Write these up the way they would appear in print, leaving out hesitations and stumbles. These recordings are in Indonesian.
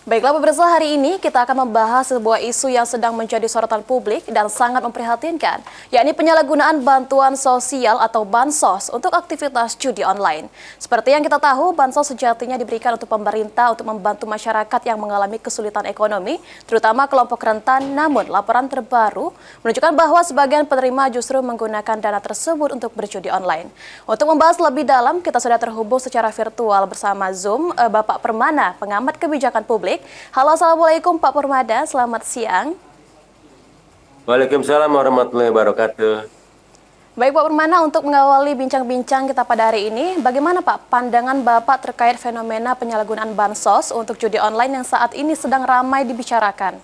Baiklah pemirsa, hari ini kita akan membahas sebuah isu yang sedang menjadi sorotan publik dan sangat memprihatinkan, yakni penyalahgunaan bantuan sosial atau bansos untuk aktivitas judi online. Seperti yang kita tahu, bansos sejatinya diberikan untuk pemerintah untuk membantu masyarakat yang mengalami kesulitan ekonomi, terutama kelompok rentan. Namun, laporan terbaru menunjukkan bahwa sebagian penerima justru menggunakan dana tersebut untuk berjudi online. Untuk membahas lebih dalam, kita sudah terhubung secara virtual bersama Zoom Bapak Permana, pengamat kebijakan publik. Halo, Assalamualaikum Pak Permada, selamat siang. Waalaikumsalam warahmatullahi wabarakatuh. Baik Pak Permana, untuk mengawali bincang-bincang kita pada hari ini, bagaimana Pak pandangan Bapak terkait fenomena penyalahgunaan bansos untuk judi online yang saat ini sedang ramai dibicarakan?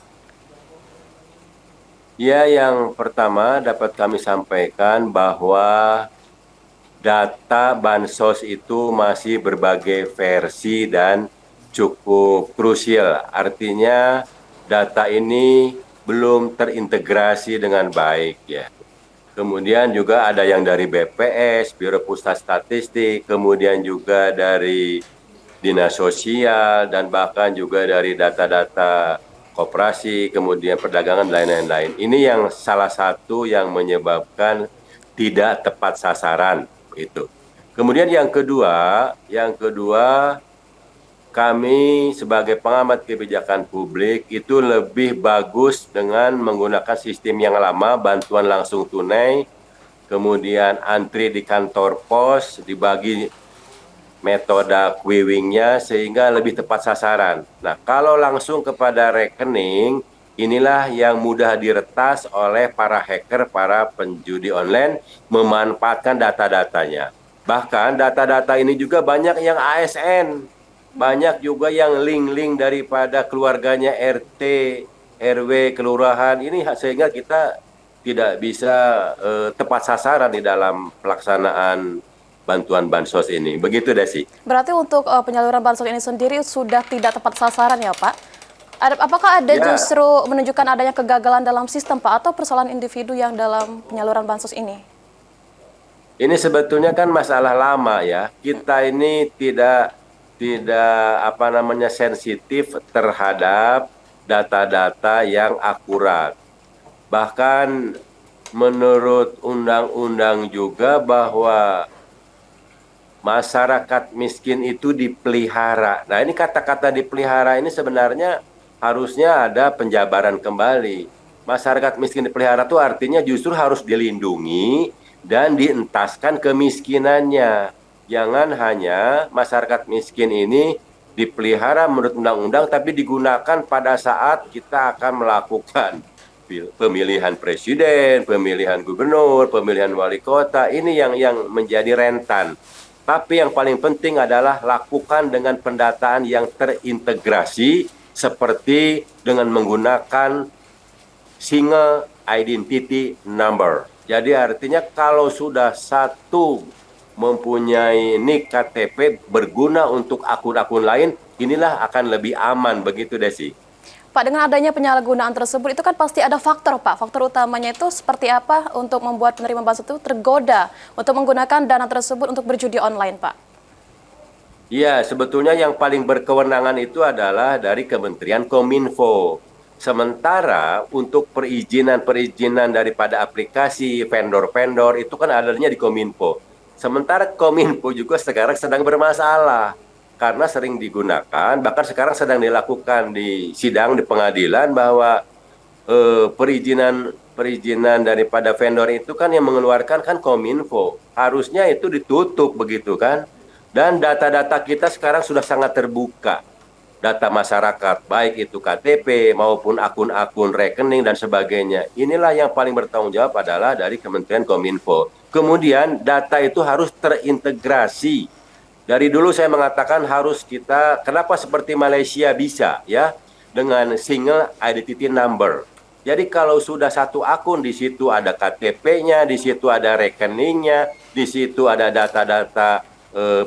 Ya, yang pertama dapat kami sampaikan bahwa data bansos itu masih berbagai versi dan cukup krusial. Artinya data ini belum terintegrasi dengan baik ya. Kemudian juga ada yang dari BPS, Biro Pusat Statistik, kemudian juga dari Dinas Sosial, dan bahkan juga dari data-data koperasi, kemudian perdagangan, dan lain-lain. Ini yang salah satu yang menyebabkan tidak tepat sasaran. Itu. Kemudian yang kedua kami sebagai pengamat kebijakan publik itu lebih bagus dengan menggunakan sistem yang lama, bantuan langsung tunai, kemudian antri di kantor pos, dibagi metode quiwingnya sehingga lebih tepat sasaran. Nah, kalau langsung kepada rekening, inilah yang mudah diretas oleh para hacker, para penjudi online, memanfaatkan data-datanya. Bahkan data-data ini juga banyak yang ASN, banyak juga yang link-link daripada keluarganya RT, RW, kelurahan ini, sehingga kita tidak bisa tepat sasaran di dalam pelaksanaan bantuan bansos ini. Begitu, Desi. Berarti untuk penyaluran bansos ini sendiri sudah tidak tepat sasaran ya Pak? Apakah ada Ya, justru menunjukkan adanya kegagalan dalam sistem Pak atau persoalan individu yang dalam penyaluran bansos ini? ini sebetulnya kan masalah lama ya. Kita ini tidak sensitif terhadap data-data yang akurat. Bahkan menurut undang-undang juga bahwa masyarakat miskin itu dipelihara. Nah, ini kata-kata dipelihara ini sebenarnya harusnya ada penjabaran kembali. Masyarakat miskin dipelihara itu artinya justru harus dilindungi dan dientaskan kemiskinannya. Jangan hanya masyarakat miskin ini dipelihara menurut undang-undang, tapi digunakan pada saat kita akan melakukan pemilihan presiden, pemilihan gubernur, pemilihan wali kota. Ini yang menjadi rentan. Tapi yang paling penting adalah lakukan dengan pendataan yang terintegrasi seperti dengan menggunakan single identity number. Jadi artinya kalau sudah satu mempunyai NIK KTP berguna untuk akun-akun lain, inilah akan lebih aman, begitu Desi. Pak, dengan adanya penyalahgunaan tersebut itu kan pasti ada faktor Pak. Faktor utamanya itu seperti apa untuk membuat penerima bansos itu tergoda untuk menggunakan dana tersebut untuk berjudi online Pak? Ya, sebetulnya yang paling berkewenangan itu adalah dari Kementerian Kominfo. Sementara untuk perizinan-perizinan daripada aplikasi vendor-vendor itu kan adanya di Kominfo. Sementara Kominfo juga sekarang sedang bermasalah karena sering digunakan, bahkan sekarang sedang dilakukan di sidang di pengadilan bahwa perizinan daripada vendor itu kan yang mengeluarkan kan Kominfo. Harusnya itu ditutup begitu kan. Dan data-data kita sekarang sudah sangat terbuka. Data masyarakat, baik itu KTP maupun akun-akun rekening dan sebagainya. Inilah yang paling bertanggung jawab adalah dari Kementerian Kominfo. Kemudian data itu harus terintegrasi. Dari dulu saya mengatakan harus kita, kenapa seperti Malaysia bisa ya, dengan single identity number. Jadi kalau sudah satu akun, di situ ada KTP-nya, di situ ada rekeningnya, di situ ada data-data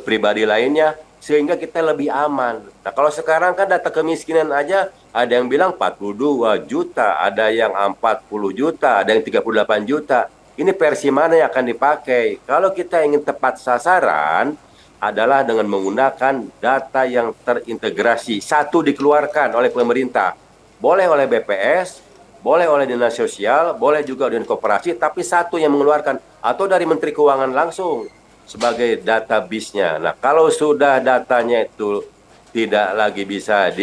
pribadi lainnya, sehingga kita lebih aman. Nah, kalau sekarang kan data kemiskinan aja ada yang bilang 42 juta, ada yang 40 juta, ada yang 38 juta. Ini versi mana yang akan dipakai? Kalau kita ingin tepat sasaran, adalah dengan menggunakan data yang terintegrasi. Satu dikeluarkan oleh pemerintah, boleh oleh BPS, boleh oleh Dinas Sosial, boleh juga dengan koperasi, tapi satu yang mengeluarkan atau dari Menteri Keuangan langsung sebagai database-nya. Nah, kalau sudah datanya itu tidak lagi bisa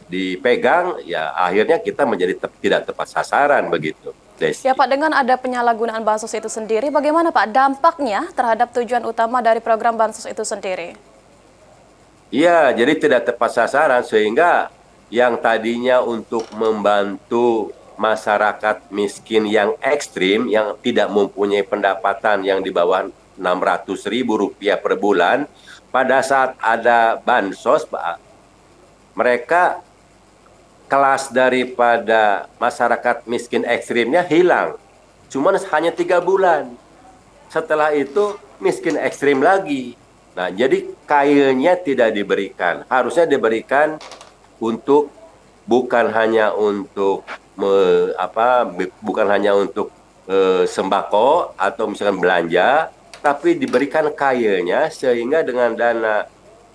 dipegang, ya akhirnya kita menjadi tidak tepat sasaran begitu, Ya Desi. Pak, dengan ada penyalahgunaan bansos itu sendiri, bagaimana Pak dampaknya terhadap tujuan utama dari program bansos itu sendiri? Iya, jadi tidak tepat sasaran sehingga yang tadinya untuk membantu masyarakat miskin yang ekstrim, yang tidak mempunyai pendapatan yang di bawah 600.000 rupiah per bulan, pada saat ada bansos, Pak, mereka kelas daripada masyarakat miskin ekstrimnya hilang. Cuman hanya 3 bulan. Setelah itu miskin ekstrim lagi. Nah, jadi kayanya tidak diberikan. Harusnya diberikan untuk bukan hanya untuk bukan hanya untuk sembako atau misalkan belanja, tapi diberikan kayanya sehingga dengan dana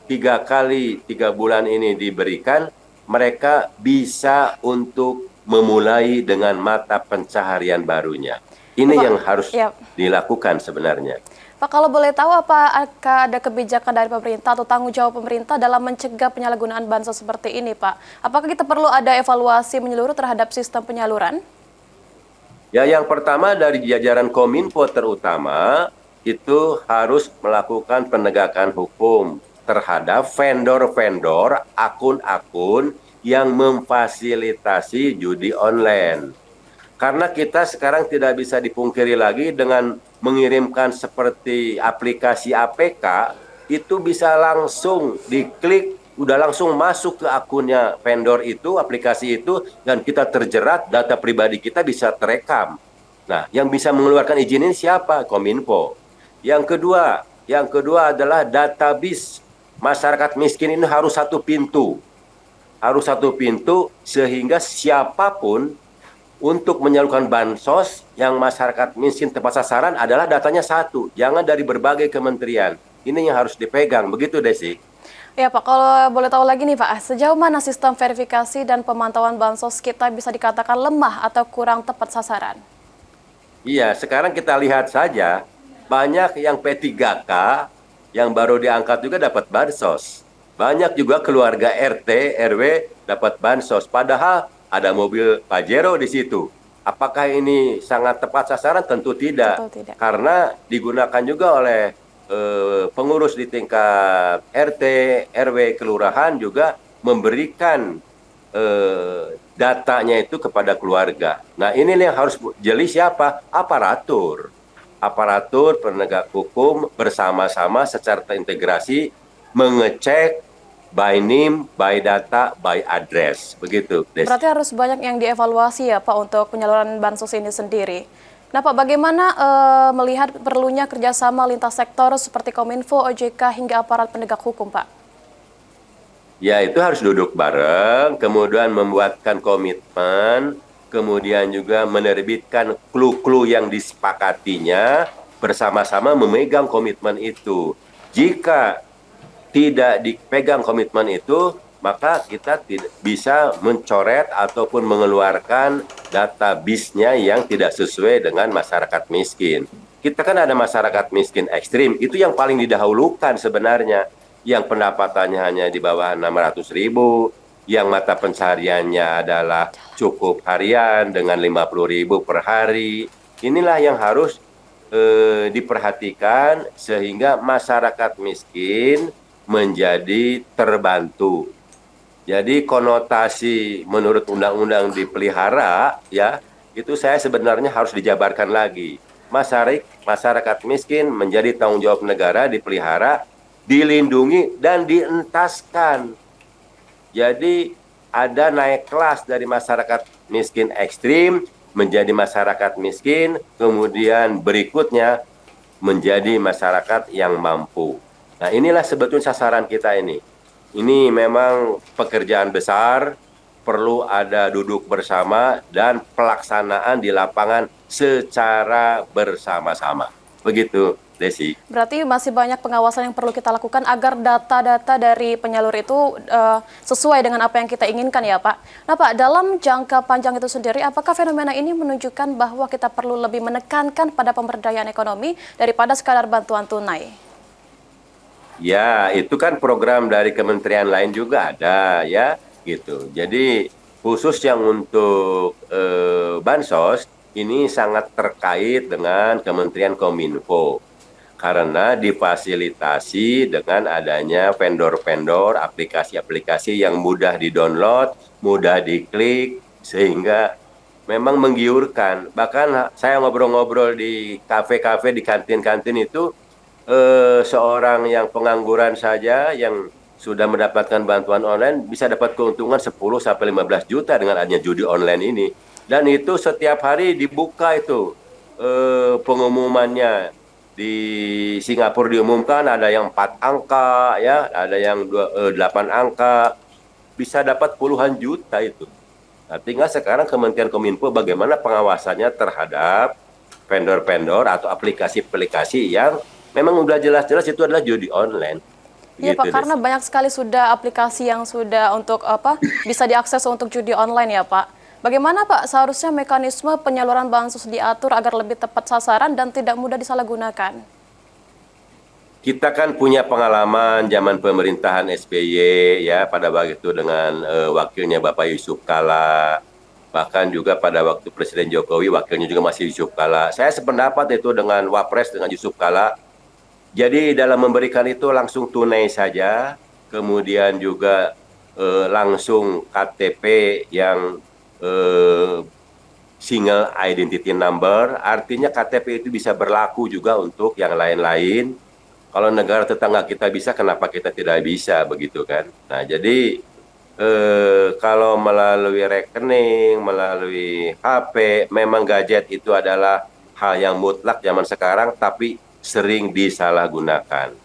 3 kali 3 bulan ini diberikan, mereka bisa untuk memulai dengan mata pencaharian barunya. Ya Ini Pak, yang harus ya dilakukan sebenarnya. Pak, kalau boleh tahu apakah ada kebijakan dari pemerintah atau tanggung jawab pemerintah dalam mencegah penyalahgunaan bansos seperti ini, Pak? Apakah kita perlu ada evaluasi menyeluruh terhadap sistem penyaluran? Ya, yang pertama dari jajaran Kominfo terutama itu harus melakukan penegakan hukum terhadap vendor-vendor, akun-akun yang memfasilitasi judi online. Karena kita sekarang tidak bisa dipungkiri lagi dengan mengirimkan seperti aplikasi APK, itu bisa langsung diklik, udah langsung masuk ke akunnya vendor itu, aplikasi itu, dan kita terjerat, data pribadi kita bisa terekam. Nah, yang bisa mengeluarkan izin ini siapa? Kominfo. Yang kedua adalah database masyarakat miskin ini harus satu pintu. Harus satu pintu sehingga siapapun untuk menyalurkan bansos yang masyarakat miskin tepat sasaran adalah datanya satu, jangan dari berbagai kementerian. Ini yang harus dipegang, begitu Desi. Ya Pak, kalau boleh tahu lagi nih Pak, sejauh mana sistem verifikasi dan pemantauan bansos kita bisa dikatakan lemah atau kurang tepat sasaran? Iya, sekarang kita lihat saja, banyak yang P3K yang baru diangkat juga dapat bansos. Banyak juga keluarga RT, RW dapat bansos. Padahal ada mobil Pajero di situ. Apakah ini sangat tepat sasaran? Tentu tidak. Tentu tidak. Karena digunakan juga oleh pengurus di tingkat RT, RW, kelurahan juga memberikan datanya itu kepada keluarga. Nah, ini yang harus jeli siapa? Aparatur. Aparatur penegak hukum bersama-sama secara terintegrasi mengecek by name, by data, by address. Begitu, Desi. Berarti harus banyak yang dievaluasi ya Pak untuk penyaluran bansos ini sendiri. Nah Pak, bagaimana melihat perlunya kerjasama lintas sektor seperti Kominfo, OJK, hingga aparat penegak hukum Pak? Ya, itu harus duduk bareng, kemudian membuatkan komitmen, kemudian juga menerbitkan clue-clue yang disepakatinya, bersama-sama memegang komitmen itu. Jika tidak dipegang komitmen itu, maka kita tidak bisa mencoret ataupun mengeluarkan database-nya yang tidak sesuai dengan masyarakat miskin. Kita kan ada masyarakat miskin ekstrim, itu yang paling didahulukan sebenarnya. Yang pendapatannya hanya di bawah 600.000, yang mata pencahariannya adalah cukup harian dengan 50.000 per hari. Inilah yang harus diperhatikan sehingga masyarakat miskin menjadi terbantu. Jadi konotasi menurut undang-undang dipelihara, ya, itu saya sebenarnya harus dijabarkan lagi. Masyarakat miskin menjadi tanggung jawab negara, dipelihara, dilindungi, dan dientaskan. Jadi ada naik kelas dari masyarakat miskin ekstrim menjadi masyarakat miskin, kemudian berikutnya menjadi masyarakat yang mampu. Nah, inilah sebetulnya sasaran kita ini. Ini memang pekerjaan besar, perlu ada duduk bersama dan pelaksanaan di lapangan secara bersama-sama. Begitu. Desi. Berarti masih banyak pengawasan yang perlu kita lakukan agar data-data dari penyalur itu sesuai dengan apa yang kita inginkan ya Pak. Nah Pak, dalam jangka panjang itu sendiri, apakah fenomena ini menunjukkan bahwa kita perlu lebih menekankan pada pemberdayaan ekonomi daripada sekadar bantuan tunai? Ya, itu kan program dari kementerian lain juga ada ya, gitu. Jadi khusus yang untuk bansos ini sangat terkait dengan Kementerian Kominfo karena difasilitasi dengan adanya vendor-vendor, aplikasi-aplikasi yang mudah di-download, mudah diklik, sehingga memang menggiurkan. Bahkan saya ngobrol-ngobrol di kafe-kafe, di kantin-kantin itu, seorang yang pengangguran saja yang sudah mendapatkan bantuan online bisa dapat keuntungan 10 sampai 15 juta dengan adanya judi online ini. Dan itu setiap hari dibuka itu pengumumannya. Di Singapura diumumkan ada yang 4 angka ya, ada yang 8 angka, bisa dapat puluhan juta itu. Nah, tinggal sekarang Kementerian Kominfo bagaimana pengawasannya terhadap vendor-vendor atau aplikasi-aplikasi yang memang udah jelas-jelas itu adalah judi online. Iya Begitu, Pak, karena Desi. banyak sekali sudah aplikasi yang sudah untuk bisa diakses untuk judi online ya Pak. Bagaimana Pak seharusnya mekanisme penyaluran bansos diatur agar lebih tepat sasaran dan tidak mudah disalahgunakan? Kita kan punya pengalaman zaman pemerintahan SBY ya pada waktu itu dengan wakilnya Bapak Yusuf Kala, bahkan juga pada waktu Presiden Jokowi wakilnya juga masih Yusuf Kala. Saya sependapat itu dengan Wapres dengan Yusuf Kala. Jadi dalam memberikan itu langsung tunai saja, kemudian juga langsung KTP yang eh, single identity number, artinya KTP itu bisa berlaku juga untuk yang lain-lain. Kalau negara tetangga kita bisa, kenapa kita tidak bisa, begitu kan? Nah, jadi kalau melalui rekening, melalui HP, memang gadget itu adalah hal yang mutlak zaman sekarang, tapi sering disalahgunakan.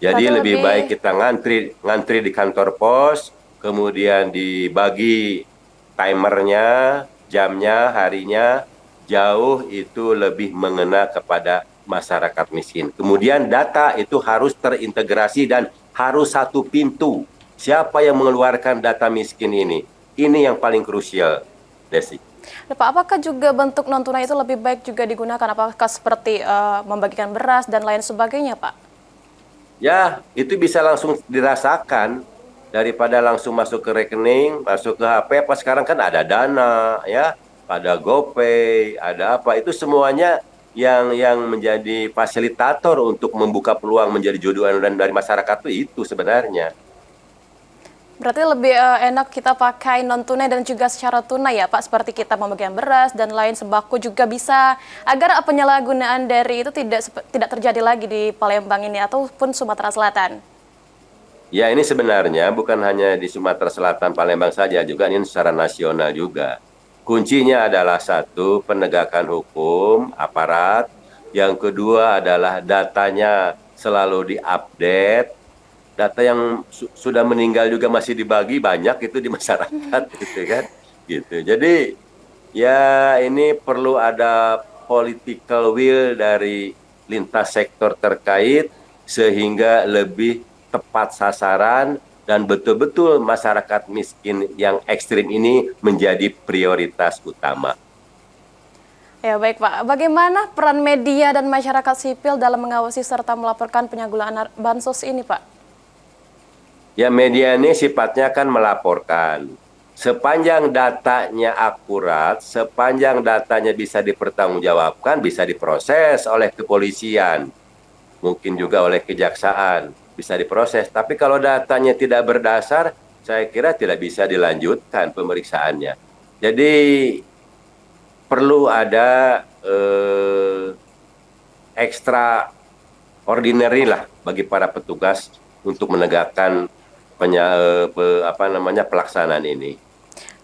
Jadi Berarti lebih lebih baik kita ngantri ngantri di kantor pos, kemudian dibagi timernya, jamnya, harinya, jauh itu lebih mengena kepada masyarakat miskin. Kemudian data itu harus terintegrasi dan harus satu pintu. Siapa yang mengeluarkan data miskin ini? Ini yang paling krusial, Desi. Nah, Pak, apakah juga bentuk non tunai itu lebih baik juga digunakan? Apakah seperti membagikan beras dan lain sebagainya, Pak? Ya, itu bisa langsung dirasakan daripada langsung masuk ke rekening, masuk ke HP. Apa sekarang kan ada Dana, ya, ada GoPay, ada apa. Itu semuanya yang menjadi fasilitator untuk membuka peluang menjadi jodohan dan dari masyarakat itu sebenarnya. Berarti lebih enak kita pakai non tunai dan juga secara tunai ya Pak, seperti kita pembagian beras dan lain sembako juga bisa agar penyalahgunaan dari itu tidak terjadi lagi di Palembang ini ataupun Sumatera Selatan. Ya, ini sebenarnya bukan hanya di Sumatera Selatan, Palembang saja, juga ini secara nasional juga. Kuncinya adalah satu, penegakan hukum, aparat. Yang kedua adalah datanya selalu diupdate. Data yang sudah meninggal juga masih dibagi banyak itu di masyarakat, gitu kan. Gitu. Jadi ya ini perlu ada political will dari lintas sektor terkait sehingga lebih tepat sasaran dan betul-betul masyarakat miskin yang ekstrim ini menjadi prioritas utama. Ya baik Pak, bagaimana peran media dan masyarakat sipil dalam mengawasi serta melaporkan penyalahgunaan bansos ini Pak? Ya, media ini sifatnya kan melaporkan. Sepanjang datanya akurat, sepanjang datanya bisa dipertanggungjawabkan, bisa diproses oleh kepolisian, mungkin juga oleh kejaksaan, bisa diproses. Tapi kalau datanya tidak berdasar, saya kira tidak bisa dilanjutkan pemeriksaannya. Jadi perlu ada ekstra ordinary lah bagi para petugas untuk menegakkan pelaksanaan ini.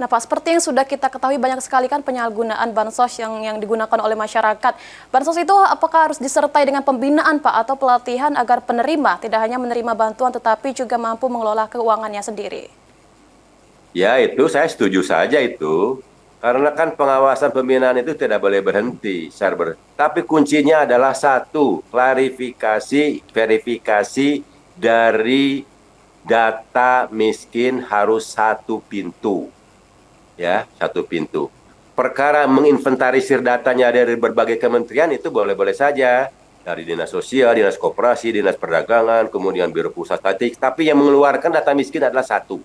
Nah Pak, seperti yang sudah kita ketahui banyak sekali kan penyalahgunaan bansos yang digunakan oleh masyarakat. Bansos itu apakah harus disertai dengan pembinaan Pak atau pelatihan agar penerima tidak hanya menerima bantuan tetapi juga mampu mengelola keuangannya sendiri? Ya, itu saya setuju saja itu. Karena kan pengawasan pembinaan itu tidak boleh berhenti, tapi kuncinya adalah satu, klarifikasi, verifikasi dari data miskin harus satu pintu, ya, satu pintu. Perkara menginventarisir datanya dari berbagai kementerian itu boleh-boleh saja, dari dinas sosial, dinas koperasi, dinas perdagangan, kemudian biro pusat statistik, tapi yang mengeluarkan data miskin adalah satu.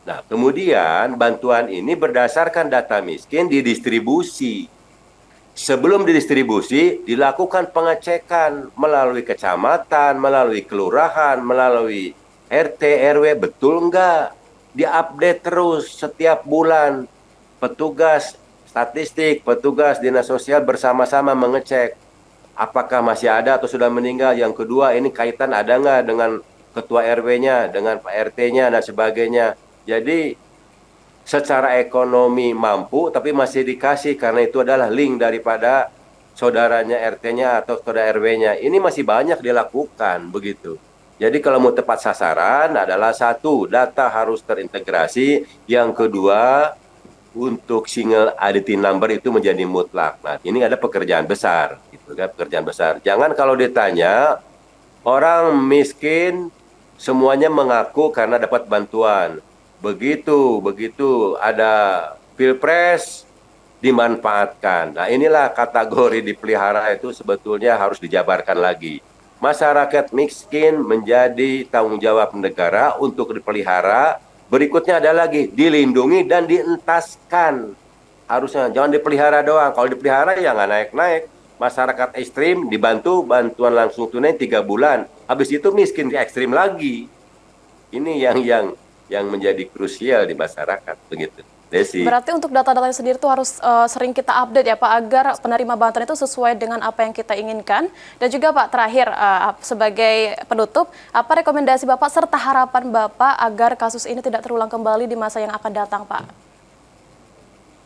Nah, kemudian bantuan ini berdasarkan data miskin didistribusi. Sebelum didistribusi, dilakukan pengecekan melalui kecamatan, melalui kelurahan, melalui RT, RW, betul enggak? Diupdate terus setiap bulan. Petugas statistik, petugas dinas sosial bersama-sama mengecek apakah masih ada atau sudah meninggal. Yang kedua, ini kaitan ada nggak dengan ketua RW-nya, dengan Pak RT-nya, dan sebagainya. Jadi secara ekonomi mampu, tapi masih dikasih karena itu adalah link daripada saudaranya RT-nya atau saudara RW-nya. Ini masih banyak dilakukan begitu. Jadi kalau mau tepat sasaran adalah satu, data harus terintegrasi. Yang kedua, untuk single identity number itu menjadi mutlak. Nah, ini ada pekerjaan besar, gitu kan, pekerjaan besar. Jangan kalau ditanya, orang miskin semuanya mengaku karena dapat bantuan. Begitu ada pilpres dimanfaatkan. Nah, inilah kategori dipelihara itu sebetulnya harus dijabarkan lagi. Masyarakat miskin menjadi tanggung jawab negara untuk dipelihara. Berikutnya ada lagi dilindungi dan dientaskan. Harusnya jangan dipelihara doang. Kalau dipelihara ya nggak naik-naik. Masyarakat ekstrim dibantu bantuan langsung tunai 3 bulan. Habis itu miskin di ekstrim lagi. Ini yang menjadi krusial di masyarakat begitu. Desi. Berarti untuk data-data sendiri itu harus sering kita update ya Pak, agar penerima bantuan itu sesuai dengan apa yang kita inginkan. Dan juga Pak, terakhir sebagai penutup, apa rekomendasi Bapak serta harapan Bapak agar kasus ini tidak terulang kembali di masa yang akan datang Pak?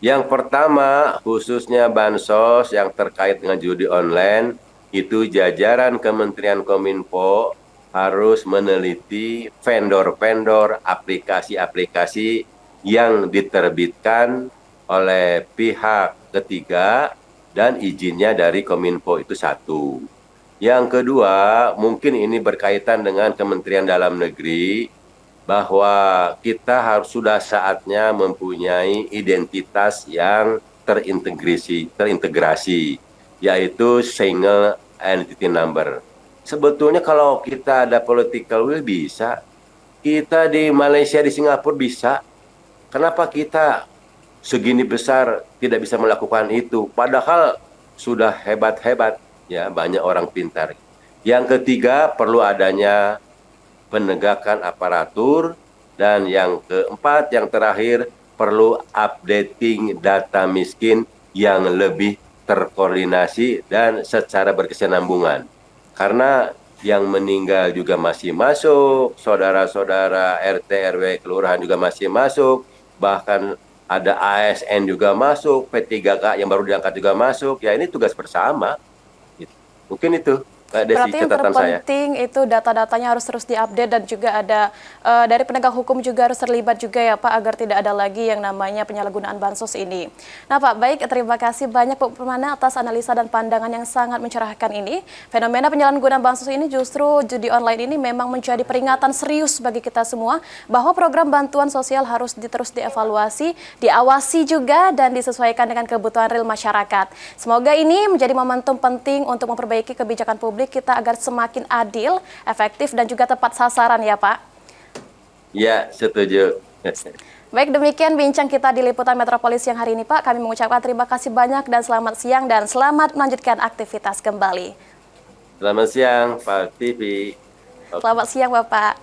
Yang pertama, khususnya bansos yang terkait dengan judi online, itu jajaran Kementerian Kominfo harus meneliti vendor-vendor aplikasi-aplikasi yang diterbitkan oleh pihak ketiga dan izinnya dari Kominfo itu satu. Yang kedua, mungkin ini berkaitan dengan Kementerian Dalam Negeri, bahwa kita harus sudah saatnya mempunyai identitas yang terintegrasi, yaitu single identity number. Sebetulnya kalau kita ada political will bisa, kita di Malaysia, di Singapura bisa. Kenapa kita segini besar tidak bisa melakukan itu? Padahal sudah hebat-hebat, ya, banyak orang pintar. Yang ketiga, perlu adanya penegakan aparatur. Dan yang keempat, yang terakhir, perlu updating data miskin yang lebih terkoordinasi dan secara berkesinambungan. Karena yang meninggal juga masih masuk, saudara-saudara RT, RW, kelurahan juga masih masuk, bahkan ada ASN juga masuk, P3K yang baru diangkat juga masuk. Ya, ini tugas bersama. Mungkin itu, Mbak Desi, Berarti yang catatan saya. terpenting itu data-datanya harus terus diupdate dan juga ada dari penegak hukum juga harus terlibat juga ya Pak, agar tidak ada lagi yang namanya penyalahgunaan bansos ini. Nah Pak, baik, terima kasih banyak Pak Permana atas analisa dan pandangan yang sangat mencerahkan ini. Fenomena penyalahgunaan bansos ini justru judi online ini memang menjadi peringatan serius bagi kita semua bahwa program bantuan sosial harus terus dievaluasi, diawasi juga dan disesuaikan dengan kebutuhan real masyarakat. Semoga ini menjadi momentum penting untuk memperbaiki kebijakan publik kita agar semakin adil, efektif, dan juga tepat sasaran ya Pak. Ya, setuju. Baik, demikian bincang kita di Liputan Metropolis yang hari ini Pak. Kami mengucapkan terima kasih banyak dan selamat siang dan selamat melanjutkan aktivitas kembali. Selamat siang, Pak TV. Selamat siang Bapak.